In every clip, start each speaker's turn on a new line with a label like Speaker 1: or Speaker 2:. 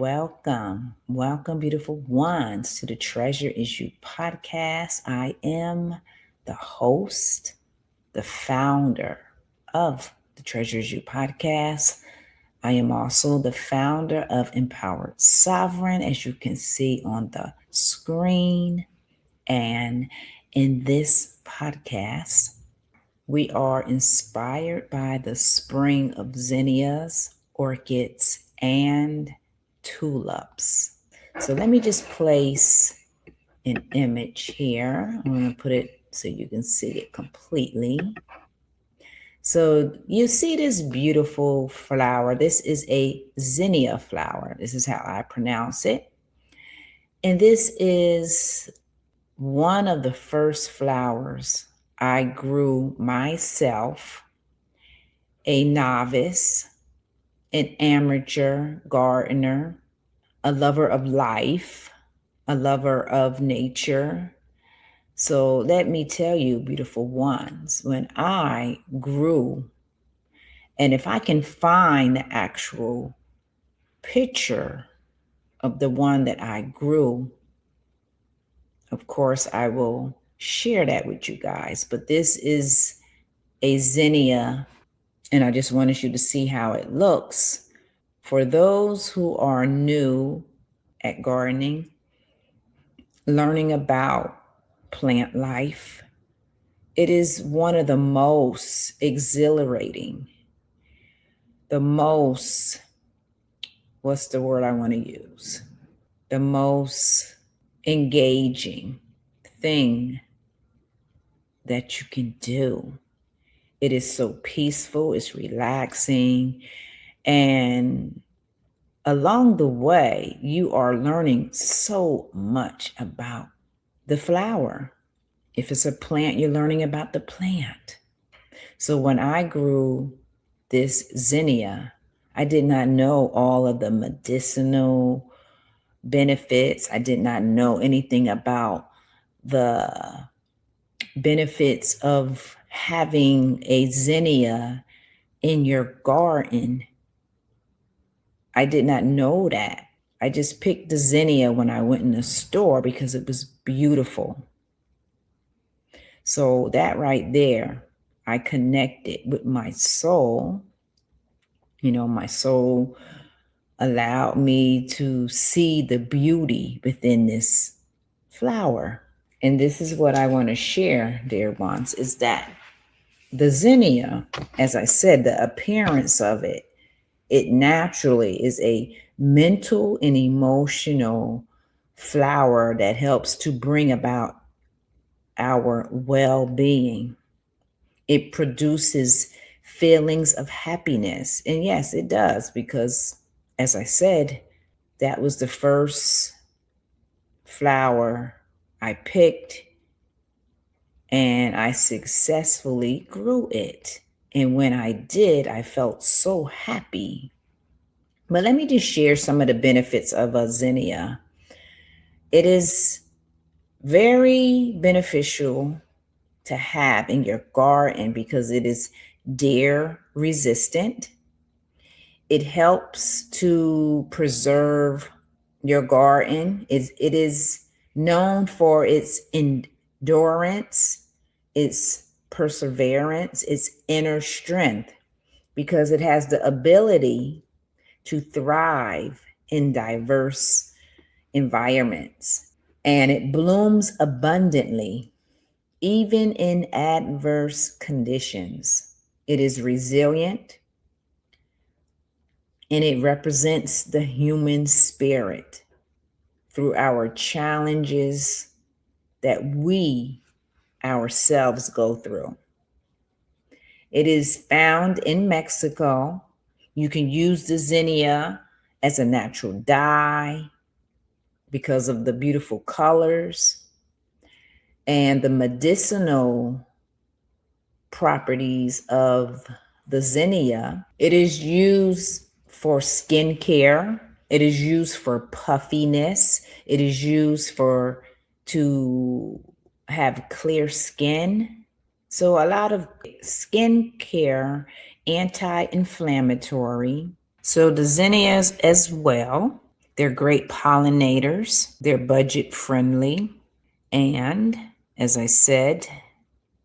Speaker 1: Welcome, beautiful ones, to the Treasure Is You podcast. I am the host, the founder of the Treasure Is You podcast. I am also the founder of Empowered Sovereign, as you can see on the screen. And in this podcast, we are inspired by the spring of zinnias, orchids, and tulips. So let me just place an image here. I'm going to put it so you can see it completely. So you see this beautiful flower. This is a zinnia flower. This is how I pronounce it. And this is one of the first flowers I grew myself, a novice, an amateur gardener, a lover of life, a lover of nature. So let me tell you, beautiful ones, when I grew, and if I can find the actual picture of the one that I grew, of course, I will share that with you guys. But this is a zinnia, and I just wanted you to see how it looks. For those who are new at gardening, learning about plant life, it is one of the most exhilarating, the most, what's the word I want to use? The most engaging thing that you can do. It is so peaceful, it's relaxing, and along the way, you are learning so much about the flower. If it's a plant, you're learning about the plant. So when I grew this zinnia, I did not know all of the medicinal benefits. I did not know anything about the benefits of having a zinnia in your garden. I did not know that. I just picked the zinnia when I went in the store because it was beautiful. So that right there, I connected with my soul. You know, my soul allowed me to see the beauty within this flower. And this is what I want to share, dear ones, is that the zinnia, as I said, the appearance of it, it naturally is a mental and emotional flower that helps to bring about our well-being. It produces feelings of happiness. And yes, it does, because as I said, that was the first flower I picked, and I successfully grew it. And when I did, I felt so happy. But let me just share some of the benefits of a zinnia. It is very beneficial to have in your garden because it is deer resistant. It helps to preserve your garden. It is known for its endurance, its perseverance, its inner strength, because it has the ability to thrive in diverse environments. And it blooms abundantly, even in adverse conditions. It is resilient, and it represents the human spirit through our challenges that we ourselves go through. It is found in Mexico. You can use the zinnia as a natural dye because of the beautiful colors and the medicinal properties of the zinnia. It is used for skincare. It is used for puffiness. It is used to have clear skin. So a lot of skincare, anti-inflammatory. So the zinnias as well They're great pollinators, they're budget friendly, and as I said,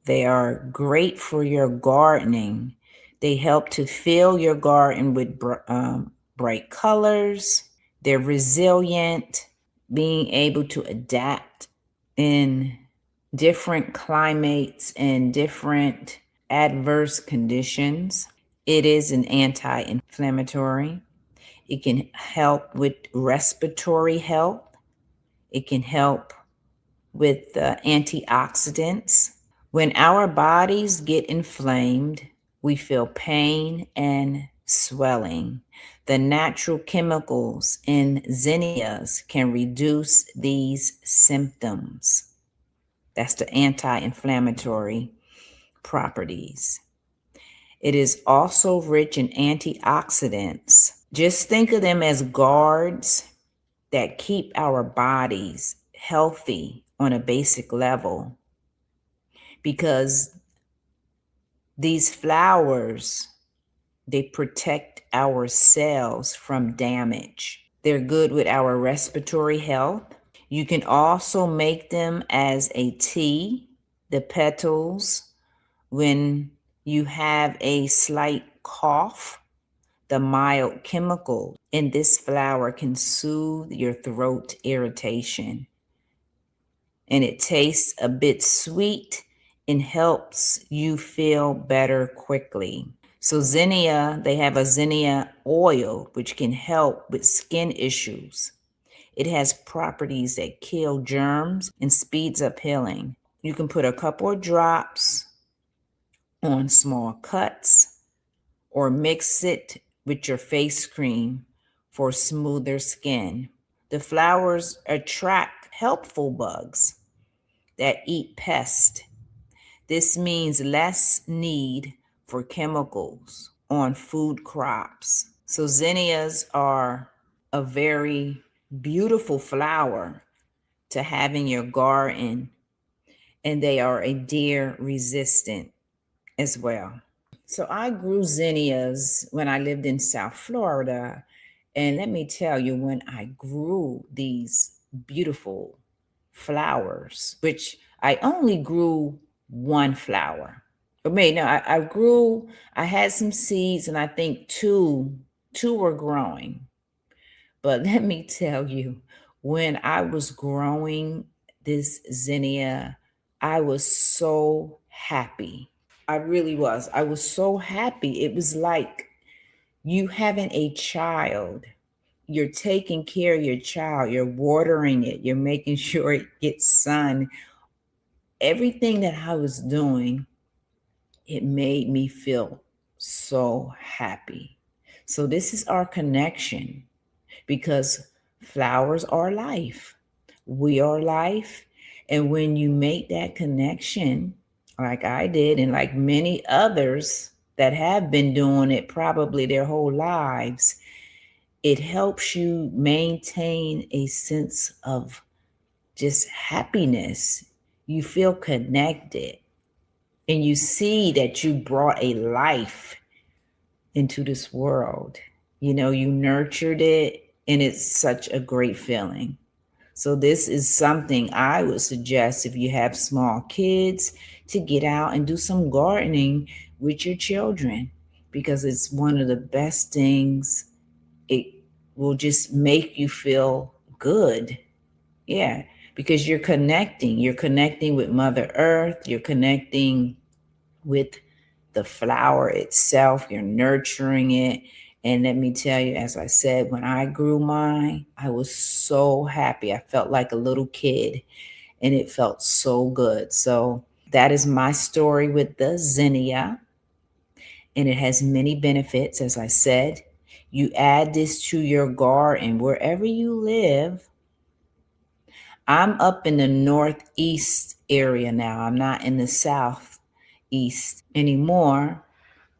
Speaker 1: they are great for your gardening. They help to fill your garden with bright colors. They're resilient, being able to adapt in different climates and different adverse conditions. It is an anti-inflammatory. It can help with respiratory health. It can help with antioxidants. When our bodies get inflamed, we feel pain and swelling. The natural chemicals in zinnias can reduce these symptoms. That's the anti-inflammatory properties. It is also rich in antioxidants. Just think of them as guards that keep our bodies healthy on a basic level, because these flowers, they protect our cells from damage. They're good with our respiratory health. You can also make them as a tea, the petals, when you have a slight cough. The mild chemical in this flower can soothe your throat irritation. And it tastes a bit sweet and helps you feel better quickly. So zinnia, they have a zinnia oil, which can help with skin issues. It has properties that kill germs and speeds up healing. You can put a couple of drops on small cuts or mix it with your face cream for smoother skin. The flowers attract helpful bugs that eat pests. This means less need for chemicals on food crops. So zinnias are a very beautiful flower to have in your garden, and they are a deer resistant as well. So I grew zinnias when I lived in South Florida. And let me tell you, when I grew these beautiful flowers, which I only grew one flower. Or maybe no, I had some seeds, and I think two were growing. But let me tell you, when I was growing this zinnia, I was so happy. I really was. I was so happy. It was like you having a child. You're taking care of your child. You're watering it. You're making sure it gets sun. Everything that I was doing, it made me feel so happy. So this is our connection, because flowers are life. We are life. And when you make that connection, like I did, and like many others that have been doing it probably their whole lives, it helps you maintain a sense of just happiness. You feel connected, and you see that you brought a life into this world. You nurtured it, and it's such a great feeling. So this is something I would suggest if you have small kids, to get out and do some gardening with your children, because it's one of the best things. It will just make you feel good. Yeah, because you're connecting with Mother Earth, you're connecting with the flower itself, you're nurturing it. And let me tell you, as I said, when I grew mine, I was so happy. I felt like a little kid, and it felt so good. So that is my story with the zinnia, and it has many benefits. As I said, you add this to your garden wherever you live. I'm up in the northeast area now. I'm not in the southeast anymore.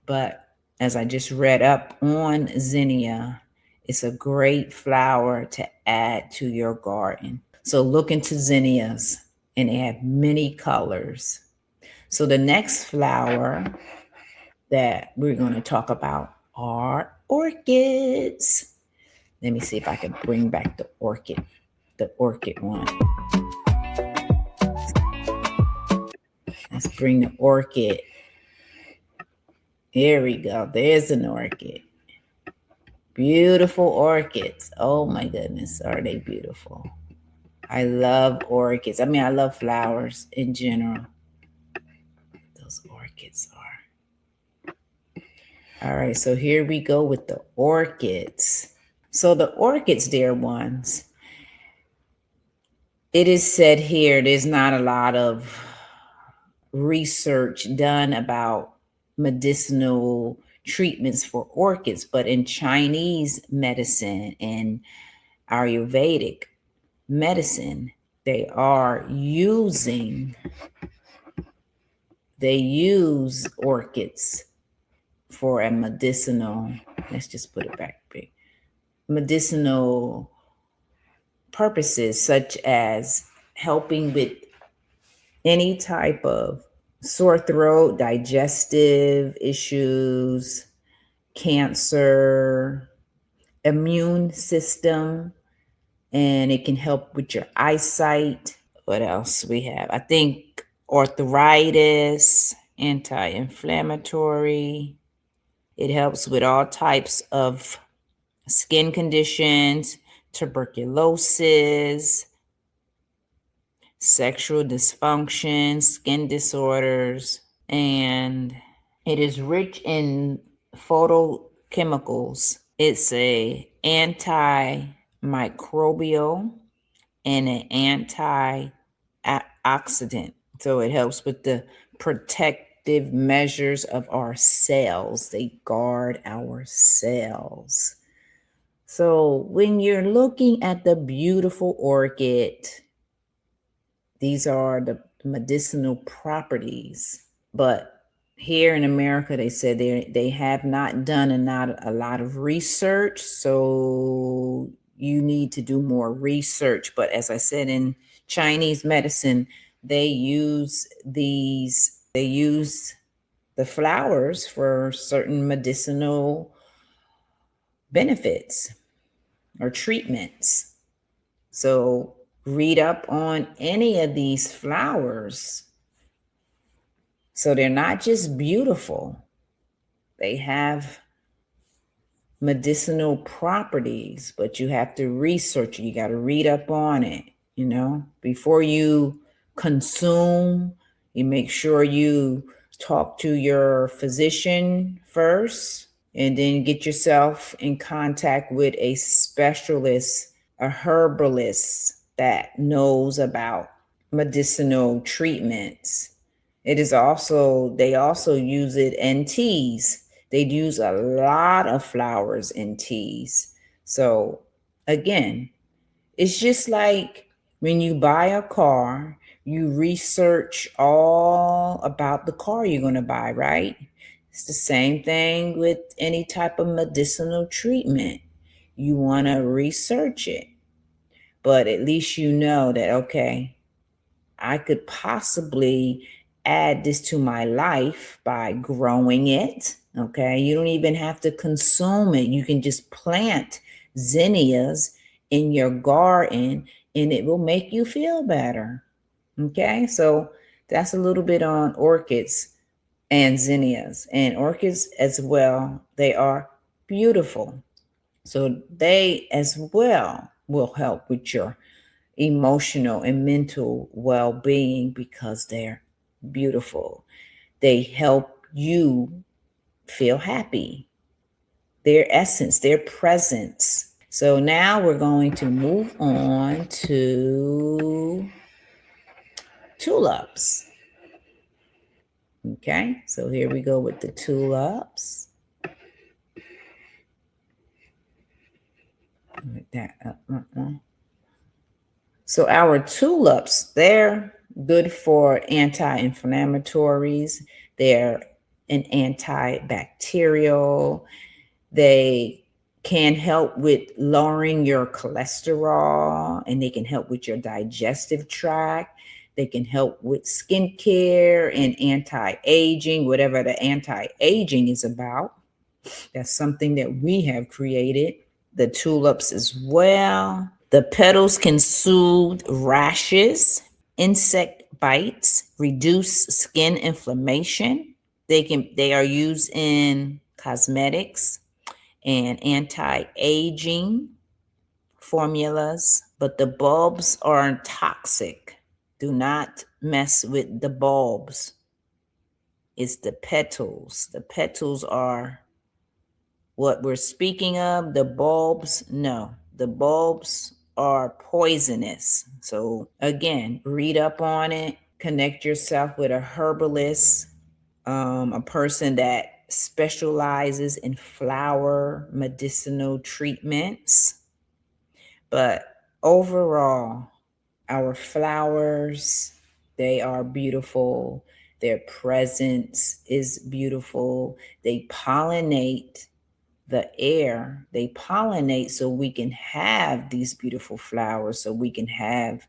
Speaker 1: But as I just read up on zinnia, it's a great flower to add to your garden. So look into zinnias, and they have many colors. So the next flower that we're going to talk about are orchids. Let me see if I can bring back the orchid one. Let's bring the orchid. Here we go. There's an orchid. Beautiful orchids. Oh my goodness, are they beautiful? I love orchids. I mean, I love flowers in general. Those orchids are. All right, so here we go with the orchids. So the orchids, dear ones, it is said here there's not a lot of research done about medicinal treatments for orchids, but in Chinese medicine and Ayurvedic medicine, they use orchids for a medicinal, let's just put it back big, medicinal purposes, such as helping with any type of sore throat, digestive issues, cancer, immune system, and it can help with your eyesight. What else we have? I think arthritis, anti-inflammatory. It helps with all types of skin conditions, tuberculosis, sexual dysfunction, skin disorders, and it is rich in phytochemicals. It's a antimicrobial and an antioxidant. So it helps with the protective measures of our cells. They guard our cells. So when you're looking at the beautiful orchid, these are the medicinal properties. But here in America, they said they have not done a lot of research. So you need to do more research. But as I said, in Chinese medicine, they use the flowers for certain medicinal benefits or treatments. So read up on any of these flowers. So they're not just beautiful, they have medicinal properties, but you have to research it. You got to read up on it, before you consume. You make sure you talk to your physician first, and then get yourself in contact with a specialist, a herbalist that knows about medicinal treatments. They also use it in teas. They use a lot of flowers in teas. So again, it's just like when you buy a car, you research all about the car you're going to buy, right? It's the same thing with any type of medicinal treatment. You want to research it, but at least you know that, okay, I could possibly add this to my life by growing it. Okay. You don't even have to consume it. You can just plant zinnias in your garden and it will make you feel better. Okay. So that's a little bit on orchids and zinnias, and orchids as well. They are beautiful. So they as well will help with your emotional and mental well-being because they're beautiful. They help you feel happy. Their essence, their presence. So now we're going to move on to tulips. Okay, so here we go with the tulips. So our tulips, they're good for anti-inflammatories. They're an antibacterial. They can help with lowering your cholesterol, and they can help with your digestive tract. They can help with skincare and anti-aging, whatever the anti-aging is about. That's something that we have created. the tulips as well. The petals can soothe rashes, insect bites, reduce skin inflammation. They are used in cosmetics and anti-aging formulas, but the bulbs are toxic. Do not mess with the bulbs. It's the petals. The petals are what we're speaking of. The bulbs, no. The bulbs are poisonous. So again, read up on it. Connect yourself with a herbalist, a person that specializes in flower medicinal treatments. But overall, our flowers, they are beautiful. Their presence is beautiful. They pollinate the air. They pollinate so we can have these beautiful flowers, so we can have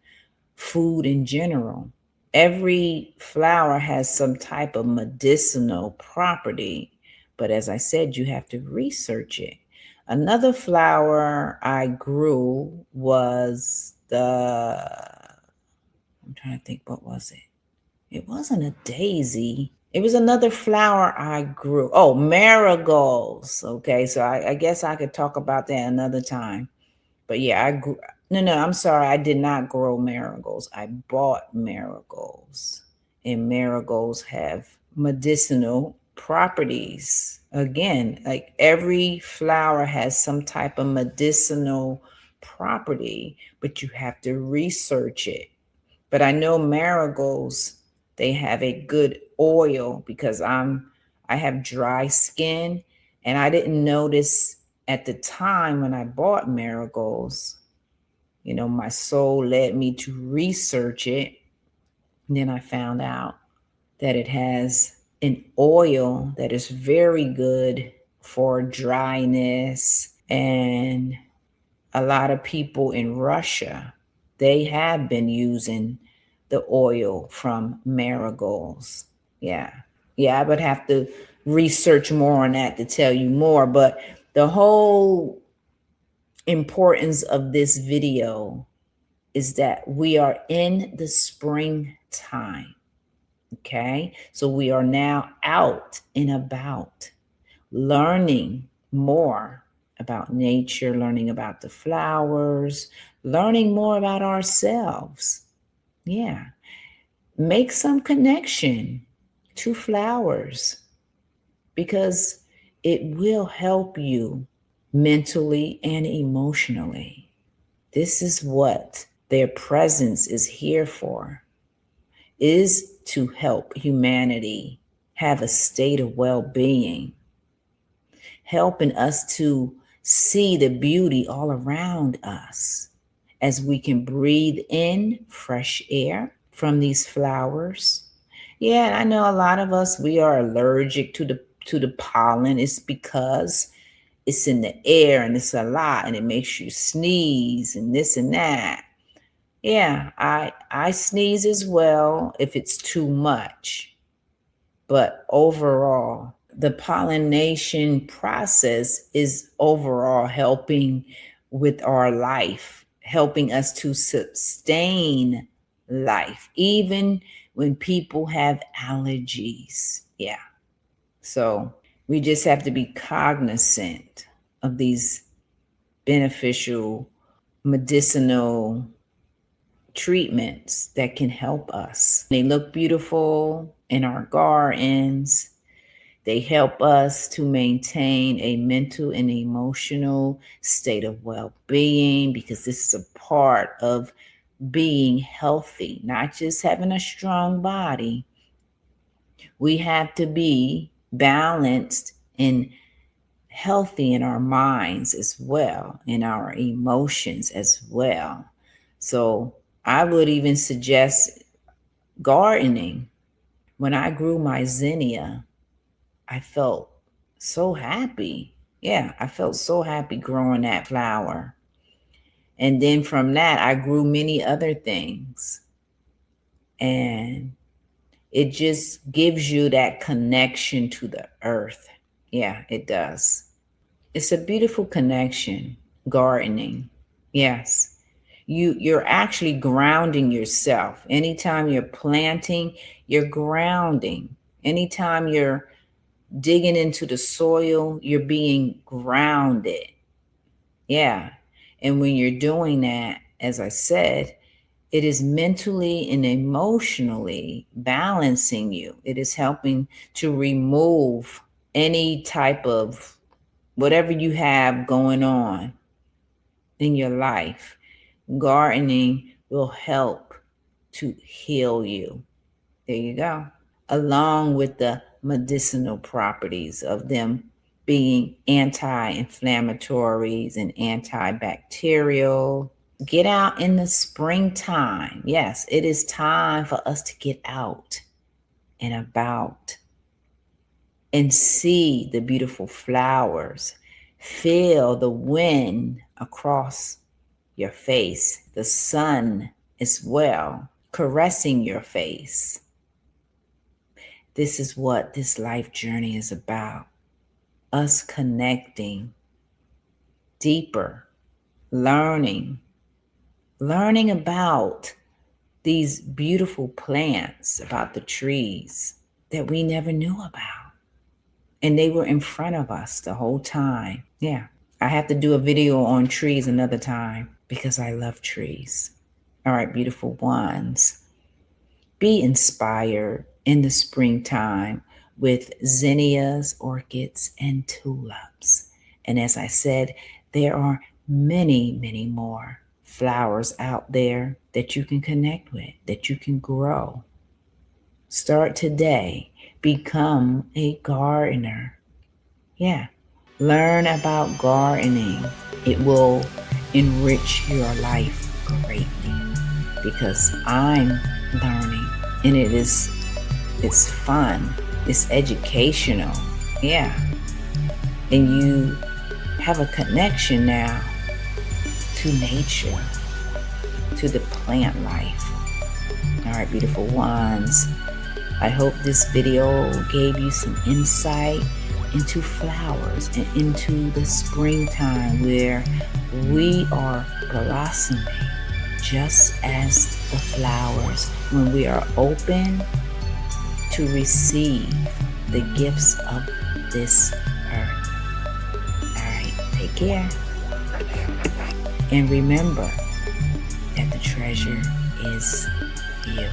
Speaker 1: food in general. Every flower has some type of medicinal property, but as I said, you have to research it. Another flower I grew was I'm trying to think, what was it? It wasn't a daisy. It was another flower I grew. Oh, marigolds. Okay, so I guess I could talk about that another time. But yeah, I grew. No, I'm sorry. I did not grow marigolds. I bought marigolds. And marigolds have medicinal properties. Again, like every flower has some type of medicinal property, but you have to research it. But I know marigolds, they have a good oil because I have dry skin, and I didn't notice at the time when I bought marigolds. My soul led me to research it. And then I found out that it has an oil that is very good for dryness. And a lot of people in Russia, they have been using the oil from marigolds. Yeah. I would have to research more on that to tell you more. But the whole importance of this video is that we are in the springtime. Okay. So we are now out and about learning more about nature, learning about the flowers, learning more about ourselves. Yeah. Make some connection to flowers because it will help you mentally and emotionally. This is what their presence is here for, is to help humanity have a state of well-being, helping us to see the beauty all around us as we can breathe in fresh air from these flowers. Yeah, and I know a lot of us, we are allergic to the pollen. It's because it's in the air and it's a lot and it makes you sneeze and this and that. Yeah, I sneeze as well if it's too much. But overall, the pollination process is overall helping with our life, helping us to sustain life, even when people have allergies. Yeah. So we just have to be cognizant of these beneficial medicinal treatments that can help us. They look beautiful in our gardens. They help us to maintain a mental and emotional state of well-being because this is a part of being healthy, not just having a strong body. We have to be balanced and healthy in our minds as well, in our emotions as well. So I would even suggest gardening. When I grew my zinnia, I felt so happy. Yeah, I felt so happy growing that flower. And then from that, I grew many other things. And it just gives you that connection to the earth. Yeah, it does. It's a beautiful connection. gardening. Yes. You're actually grounding yourself. Anytime you're planting, you're grounding. Anytime you're digging into the soil, you're being grounded. Yeah. And when you're doing that, as I said, it is mentally and emotionally balancing you. It is helping to remove any type of whatever you have going on in your life. Gardening will help to heal you. There you go. Along with the medicinal properties of them being anti-inflammatories and antibacterial. Get out in the springtime. Yes, it is time for us to get out and about and see the beautiful flowers. Feel the wind across your face, the sun as well, caressing your face. This is what this life journey is about. Us connecting deeper, learning about these beautiful plants, about the trees that we never knew about. And they were in front of us the whole time. Yeah. I have to do a video on trees another time because I love trees. All right, beautiful ones. Be inspired in the springtime with zinnias, orchids, and tulips. And as I said, there are many, many more flowers out there that you can connect with, that you can grow. Start today. Become a gardener. Yeah. Learn about gardening. It will enrich your life greatly because I'm learning and it's fun. It's educational. Yeah. And you have a connection now to nature, to the plant life. All right, beautiful ones. I hope this video gave you some insight into flowers and into the springtime where we are blossoming just as the flowers when we are open to receive the gifts of this earth. All right, take care. And remember that the treasure is you.